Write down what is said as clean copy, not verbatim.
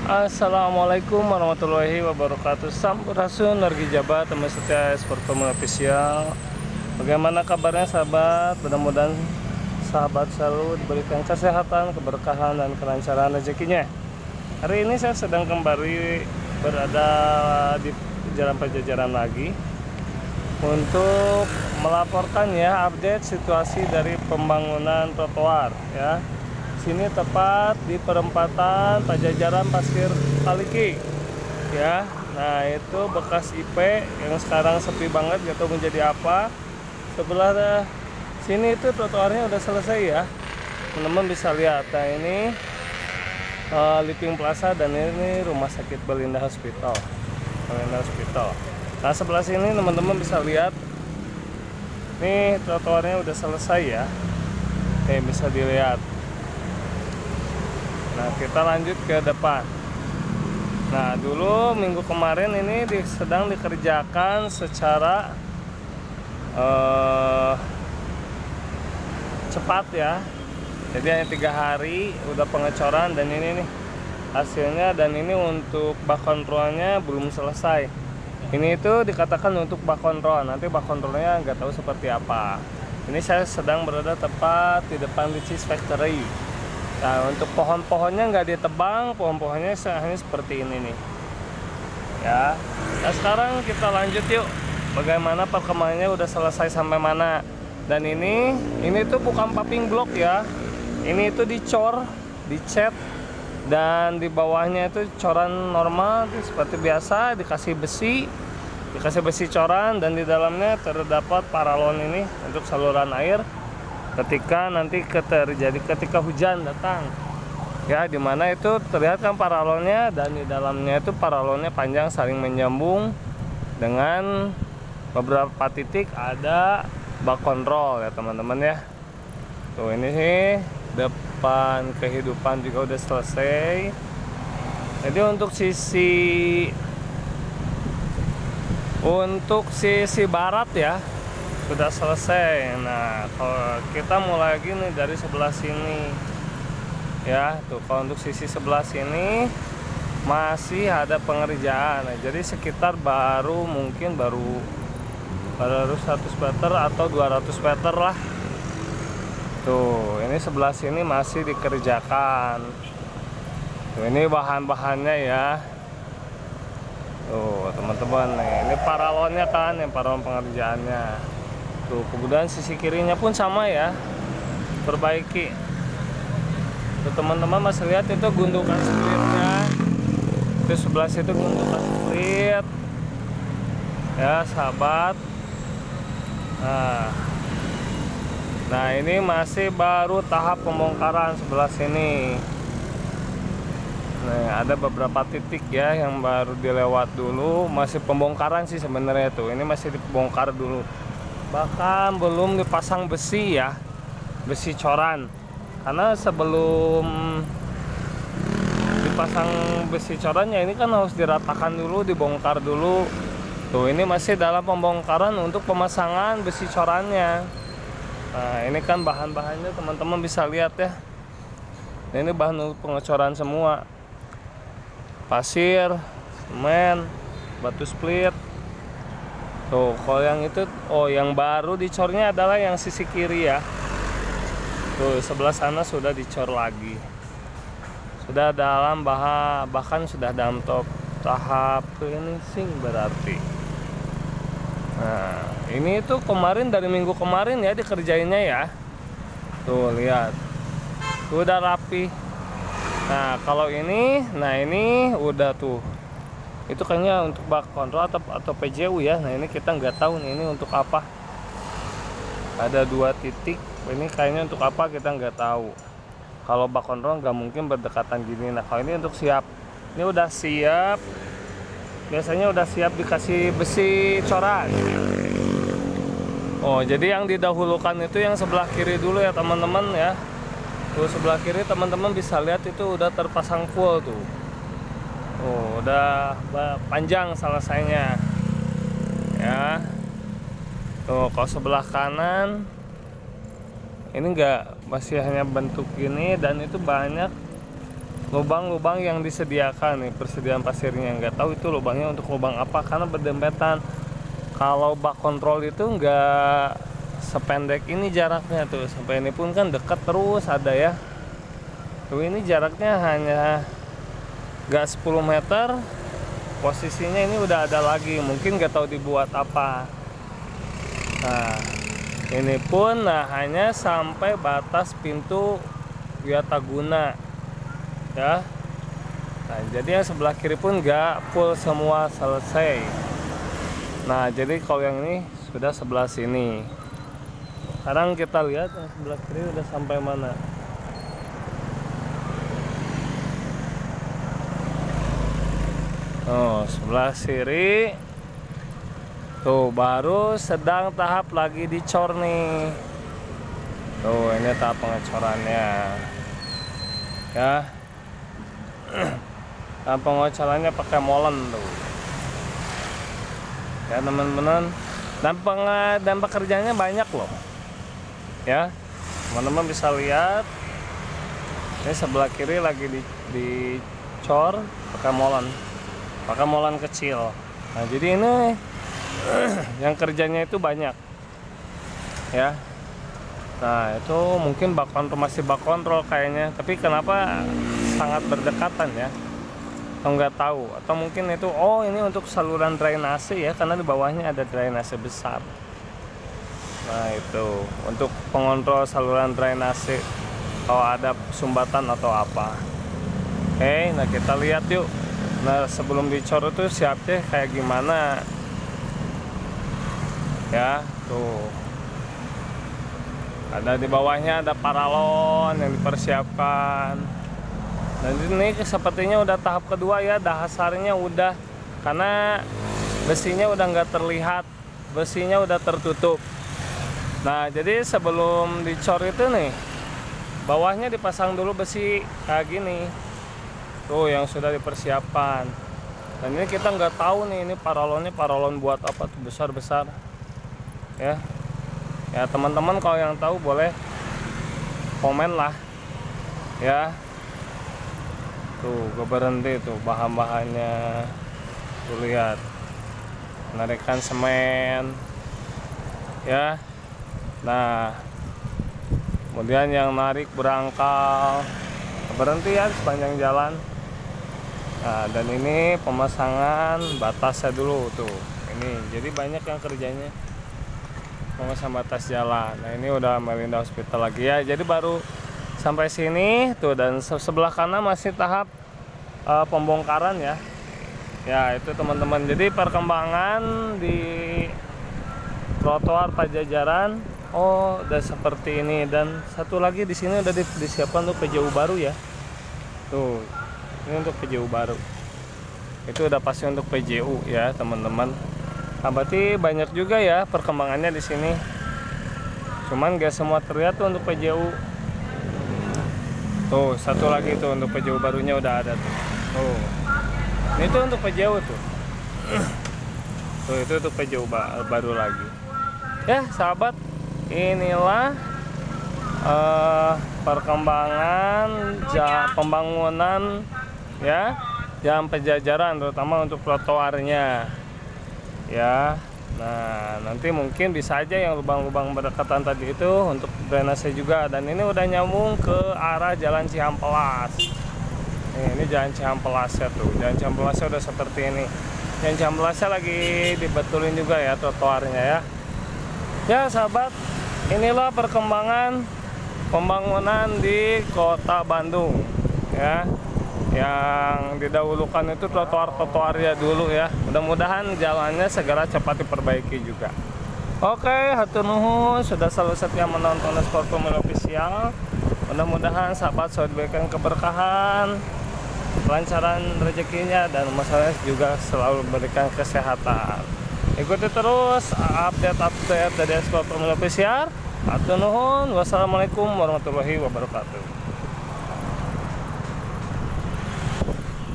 Assalamualaikum warahmatullahi wabarakatuh. Sampurasun nargi jabat teman setia Sport Pemula Official. Bagaimana kabarnya sahabat? Mudah-mudahan sahabat selalu diberikan kesehatan, keberkahan dan kelancaran rezekinya. Hari ini saya sedang kembali berada di Jalan Pajajaran lagi untuk melaporkan ya update situasi dari pembangunan trotoar ya. Sini tepat di perempatan Pajajaran Pasir Kaliki ya. Nah itu bekas IP yang sekarang sepi banget, gak tahu menjadi apa. Sebelah sini itu trotoarnya udah selesai ya, teman-teman bisa lihat. Nah ini Living Plaza dan ini Rumah Sakit Belinda Hospital. Nah sebelah sini teman-teman bisa lihat, nih trotoarnya udah selesai ya. Nih bisa dilihat. Nah kita lanjut ke depan. Nah dulu minggu kemarin ini sedang dikerjakan secara cepat ya. Jadi hanya 3 hari udah pengecoran dan ini nih hasilnya. Dan ini untuk bak kontrolnya belum selesai. Ini itu dikatakan untuk bak kontrol. Nanti bak kontrolnya nggak tahu seperti apa. Ini saya sedang berada tepat di depan Ricis Factory. Nah untuk pohon-pohonnya nggak ditebang, pohon-pohonnya hanya seperti ini nih ya. Nah sekarang kita lanjut yuk, bagaimana perkembangannya udah selesai sampai mana. Dan ini tuh bukan paving block ya, ini itu dicor, dicat, dan di bawahnya itu coran normal seperti biasa, dikasih besi coran, dan di dalamnya terdapat paralon ini untuk saluran air ketika nanti ketika hujan datang ya, dimana itu terlihat kan paralonnya, dan di dalamnya itu paralonnya panjang saling menyambung dengan beberapa titik ada bak kontrol ya teman-teman ya. Tuh ini sih depan kehidupan juga udah selesai. Jadi untuk sisi barat ya sudah selesai. Nah kalau kita mulai lagi nih dari sebelah sini ya. Tuh kalau untuk sisi sebelah sini masih ada pengerjaan. Nah, jadi sekitar mungkin baru 100 meter atau 200 meter lah. Tuh ini sebelah sini masih dikerjakan. Tuh ini bahan-bahannya ya. Tuh teman-teman nih, ini paralonnya kan, yang paralon pengerjaannya. Tuh kemudian sisi kirinya pun sama ya, perbaiki. Tuh teman-teman masih lihat itu gundukan splitnya. Itu sebelah situ gundukan split ya sahabat. Nah ini masih baru tahap pembongkaran sebelah sini. Nah ada beberapa titik ya yang baru dilewat dulu, masih pembongkaran sih sebenarnya tuh. Ini masih dibongkar dulu, bahkan belum dipasang besi ya, besi coran. Karena sebelum dipasang besi corannya ini kan harus diratakan dulu, dibongkar dulu. Tuh ini masih dalam pembongkaran untuk pemasangan besi corannya. Nah ini kan bahan-bahannya teman-teman bisa lihat ya. Ini bahan untuk pengecoran semua, pasir, semen, batu split. Tuh kalau yang itu, yang baru dicornya adalah yang sisi kiri ya. Tuh sebelah sana sudah dicor lagi, sudah dalam bahkan sudah dalam tahap finishing berarti. Nah ini tuh kemarin, dari minggu kemarin ya dikerjainnya ya. Tuh lihat, udah rapi. Nah kalau ini, ini udah tuh. Itu kayaknya untuk bak kontrol atau PJU ya. Nah ini kita nggak tahu nih ini untuk apa. Ada 2 titik. Ini kayaknya untuk apa kita nggak tahu. Kalau bak kontrol nggak mungkin berdekatan gini. Nah kalau ini untuk siap, ini udah siap. Biasanya udah siap dikasih besi coran. Jadi yang didahulukan itu yang sebelah kiri dulu ya teman-teman ya. Tuh sebelah kiri teman-teman bisa lihat itu udah terpasang full tuh. Udah panjang selesainya ya. Tuh kalau sebelah kanan ini enggak, masih hanya bentuk gini, dan itu banyak lubang-lubang yang disediakan nih, persediaan pasirnya. Nggak tahu itu lubangnya untuk lubang apa karena berdempetan. Kalau bak kontrol itu nggak sependek ini jaraknya tuh, sampai ini pun kan dekat terus ada ya. Tuh ini jaraknya hanya nggak 10 meter. Posisinya ini udah ada lagi, mungkin nggak tahu dibuat apa. Nah ini pun hanya sampai batas pintu Wiataguna ya. Nah jadi yang sebelah kiri pun nggak full semua selesai. Nah jadi kalau yang ini sudah sebelah sini. Sekarang kita lihat yang sebelah kiri udah sampai mana. Oh, sebelah kiri tuh baru sedang tahap lagi dicor nih. Tuh ini tahap pengecorannya ya. Tahap pengecorannya pakai molen tuh ya teman-teman. Dan pekerjaannya banyak loh ya, teman-teman bisa lihat. Ini sebelah kiri lagi dicor pakai molen kecil. Nah jadi ini yang kerjanya itu banyak ya. Nah itu mungkin masih bak kontrol kayaknya, tapi kenapa sangat berdekatan ya, atau nggak tahu, atau mungkin itu ini untuk saluran drainase ya, karena di bawahnya ada drainase besar. Nah itu untuk pengontrol saluran drainase kalau ada sumbatan atau apa. Oke, nah kita lihat yuk. Nah sebelum dicor itu siapnya kayak gimana ya. Tuh ada di bawahnya ada paralon yang dipersiapkan. Dan ini sepertinya udah tahap kedua ya, dasarnya udah, karena besinya udah nggak terlihat, besinya udah tertutup. Nah jadi sebelum dicor itu nih bawahnya dipasang dulu besi kayak gini tuh yang sudah dipersiapkan. Dan ini kita nggak tahu nih ini paralon buat apa tuh, besar ya. Ya teman-teman kalau yang tahu boleh komen lah ya. Tuh gue berhenti tuh bahan-bahannya, tuh lihat penarikan semen ya. Nah kemudian yang narik berangkal berhenti ya sepanjang jalan. Nah dan ini pemasangan batasnya dulu tuh ini, jadi banyak yang kerjanya memasang batas jalan. Nah ini udah Melinda Hospital lagi ya, jadi baru sampai sini tuh. Dan sebelah kanan masih tahap pembongkaran ya. Ya itu teman-teman, jadi perkembangan di trotoar Pajajaran udah seperti ini. Dan satu lagi di sini udah disiapkan untuk PJU baru ya. Tuh ini untuk PJU baru, itu udah pasti untuk PJU ya teman-teman. Nah, berarti banyak juga ya perkembangannya di sini. Cuman gak semua terlihat tuh untuk PJU. Tuh satu lagi tuh untuk PJU barunya udah ada tuh. Tuh ini tuh untuk PJU tuh. Tuh itu untuk PJU baru lagi. Ya sahabat, inilah perkembangan pembangunan ya Jalan Pajajaran, terutama untuk trotoarnya ya. Nah nanti mungkin bisa aja yang lubang-lubang berdekatan tadi itu untuk drainase juga. Dan ini udah nyambung ke arah Jalan Cihampelas. Ini Jalan Cihampelasnya tuh, Jalan Cihampelasnya udah seperti ini. Jalan Cihampelasnya lagi dibetulin juga ya trotoarnya ya. Ya sahabat, inilah perkembangan pembangunan di Kota Bandung ya. Yang didahulukan itu trotoar-trotoarnya dulu ya. Mudah-mudahan jalannya segera cepat diperbaiki juga. Oke, hatur nuhun sudah selalu setia menonton Sport Formula Official. Mudah-mudahan sahabat selalu diberikan keberkahan, kelancaran rezekinya, dan masalahnya juga selalu memberikan kesehatan. Ikuti terus update dari Sport Formula Official. Hatur nuhun. Wassalamualaikum warahmatullahi wabarakatuh.